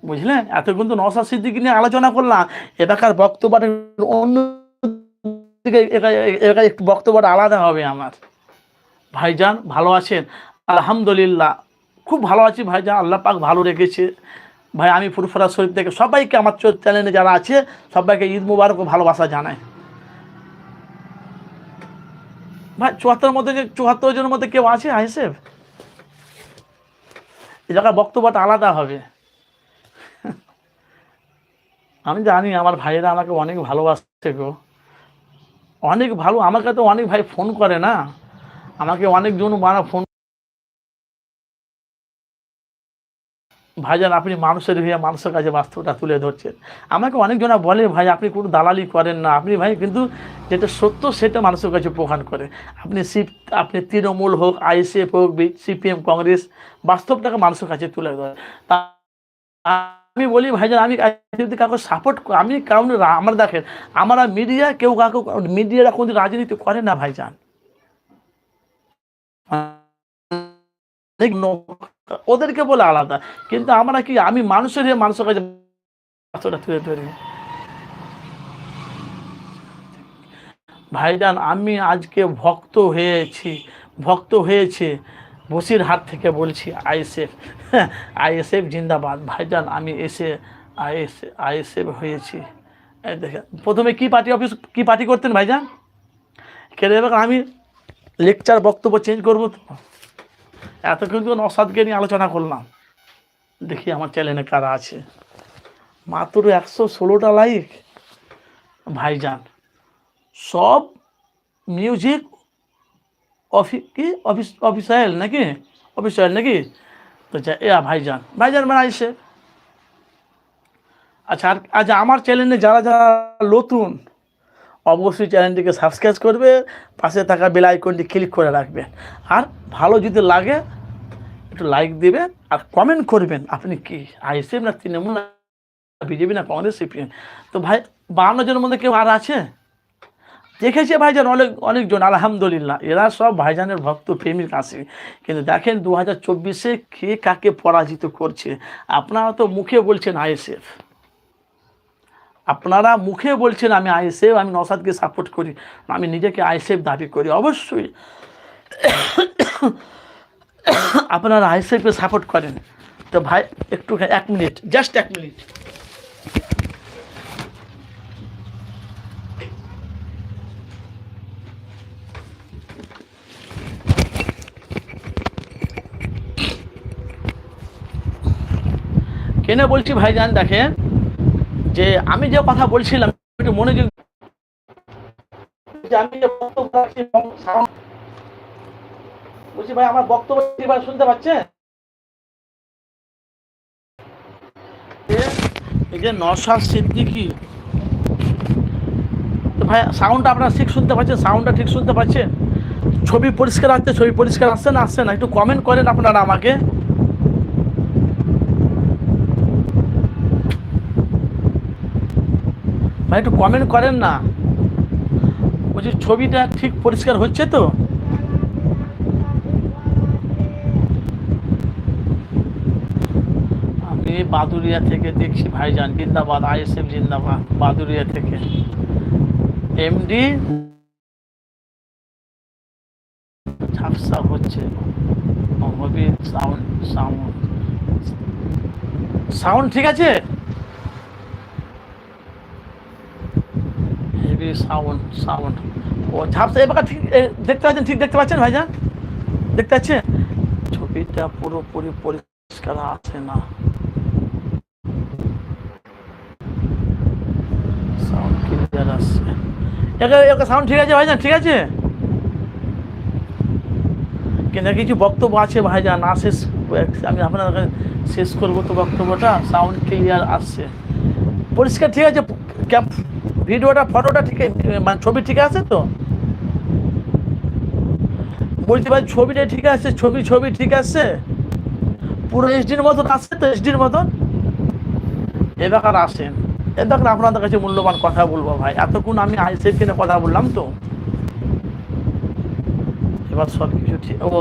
বুঝলেন? এতক্ষণ তো নওশাদ সিদ্দিকী নিয়ে আলোচনা করলাম, এটাকার বক্তব্যটা অন্য দিকে, একটু বক্তব্যটা আলাদা হবে আমার। ভাইজান ভালো আছেন? আলহামদুলিল্লাহ খুব ভালো আছি ভাইজান, আল্লাহ পাক ভালো রেখেছে। ভাই আমি ফুরফুরা শরীফ থেকে সবাইকে, আমার চ্যানেলে যারা আছে সবাইকে ঈদ মুবারক ও ভালোবাসা জানাই। ভাই ৭৪ মধ্যে, ৭৪ জনের মধ্যে কেউ আছে আইএসএফ? এই জায়গার বক্তব্যটা আলাদা হবে। আমি জানি আমার ভাইয়েরা আমাকে অনেক ভালোবাসছে গো, অনেক ভালো। আমাকে তো অনেক ভাই ফোন করে না, আমাকে অনেকজন ফোন, ভাইজান আপনি মানুষের হয়ে মানুষের কাছে বাস্তবটা তুলে ধরছেন। আমাকে অনেকজনা বলে ভাই আপনি কোনো দালালি করেন না, আপনি ভাই কিন্তু যেটা সত্য সেটা মানুষের কাছে প্রমাণ করে। আপনি তৃণমূল হোক, আইএসএফ হোক, সিপিএম, কংগ্রেস, বাস্তবটাকে মানুষের কাছে তুলে ধরে। তা আমি বলি ভাইজান আমি যদি কাউকে সাপোর্ট, আমি কারণ আমার দেখেন আমরা মিডিয়া, কেউ কাউকে মিডিয়ারা কোনো রাজনীতি করে না ভাইজান, ওদেরকে বলে আলাদা, কিন্তু আমরা কি, আমি মানুষের মানুষের কাছে তুলে ধরি। ভাইজান আমি আজকে ভক্ত হয়েছে বসিরহাট থেকে বলছি, আইএসএফ জিন্দাবাদ। ভাইজান আমি এসে আইএসএফ হয়েছি। দেখেন প্রথমে কি পার্টি করতেন ভাইজান? কেন আমি লেকচার বক্তব্য চেঞ্জ করবো তো? এত কিন্তু নওশাদকে নিয়ে আলোচনা করলাম। দেখি আমার চ্যানেলে কারা আছে, মাত্র 116টা লাইক। ভাইজান সব মিউজিক অফিসিয়াল নাকি? তো ভাইজান মানে আইসে। আচ্ছা আমার চ্যানেলে যারা নতুন অবশ্যই চ্যানেলটিকে সাবস্ক্রাইব করবে, পাশে থাকা বেল আইকনটি ক্লিক করে রাখবেন, আর ভালো যদি লাগে একটু লাইক দিবেন আর কমেন্ট করবেন আপনি কি আইএসএফ না তৃণমূল না বিজেপি না কংগ্রেস সিপিএম। তো ভাই 52 জনের মধ্যে কেউ আর আছে? দেখেছে ভাইজান অনেকজন, আলহামদুলিল্লাহ এরা সব ভাইজানের ভক্ত প্রেমিক আছে। কিন্তু দেখেন 2024-এ কে কাকে পরাজিত করছে। আপনারা তো মুখে বলছেন আইএসএফ, আপনারা মুখে বলছেন আমি আইএসএফ, আমি নওশাদকে সাপোর্ট করি, আমি নিজেকে আইএসএফ দাবি করি। অবশ্যই আপনারা আইএসএফকে সাপোর্ট করেন। তো ভাই একটু 1 মিনিট, জাস্ট 1 মিনিট। কেন বলছি ভাইজান, দেখেন যে আমি যে কথা বলছিলাম একটু মনোযোগ, আমি যে বক্তব্য বলছি ভাই আমার বক্তব্য শুনতে পাচ্ছেন? এই যে নওশাদ সিদ্দিকী, তো ভাই সাউন্ডটা আপনারা ঠিক শুনতে পাচ্ছেন? সাউন্ডটা ঠিক শুনতে পাচ্ছেন? ছবি পরিষ্কার আসছে না? একটু কমেন্ট করেন আপনারা আমাকে। ভাই একটু কমেন্ট করেন না, বলছি ছবিটা ঠিক পরিষ্কার হচ্ছে তো? আমি বাদুরিয়া থেকে দেখছি ভাইজান, জিন্দাবাদ আইএসএফ জিন্দাবাদ, বাদুরিয়া থেকে এমডি ঝাপসা হচ্ছে, সাউন্ড ঠিক আছে? হেভি সাউন্ড ও ঝাপসা, এবার ঠিক দেখতে পাচ্ছেন? ঠিক দেখতে পাচ্ছেন ভাইজান? দেখতে পাচ্ছেন? ছবিটা পুরোপুরি পরিষ্কার আছে না, সাউন্ড ক্লিয়ার আসছে? সাউন্ড ঠিক আছে ভাইজান? ঠিক আছে, কিন্তু কিছু বক্তব্য আছে ভাইজান, না শেষ, আমি আপনার শেষ করবো তো বক্তব্যটা। সাউন্ড ক্লিয়ার আসছে, পরিষ্কার ঠিক আছে, ভিডিওটা ফটোটা ঠিক, মানে ছবি ঠিক আছে তো? বলছি ভাই ছবিটা ঠিক আছে? ছবি ঠিক আছে? পুরো এইচডির মতন আসছে তো? এইচডির মতন এবার আসেন, এবার আপনাদের কাছে মূল্যবান কথা বলবো ভাই। এতক্ষণ আমি আইএসএফ নিয়ে কথা বললাম তো, এবার সব কিছু ঠিক। ও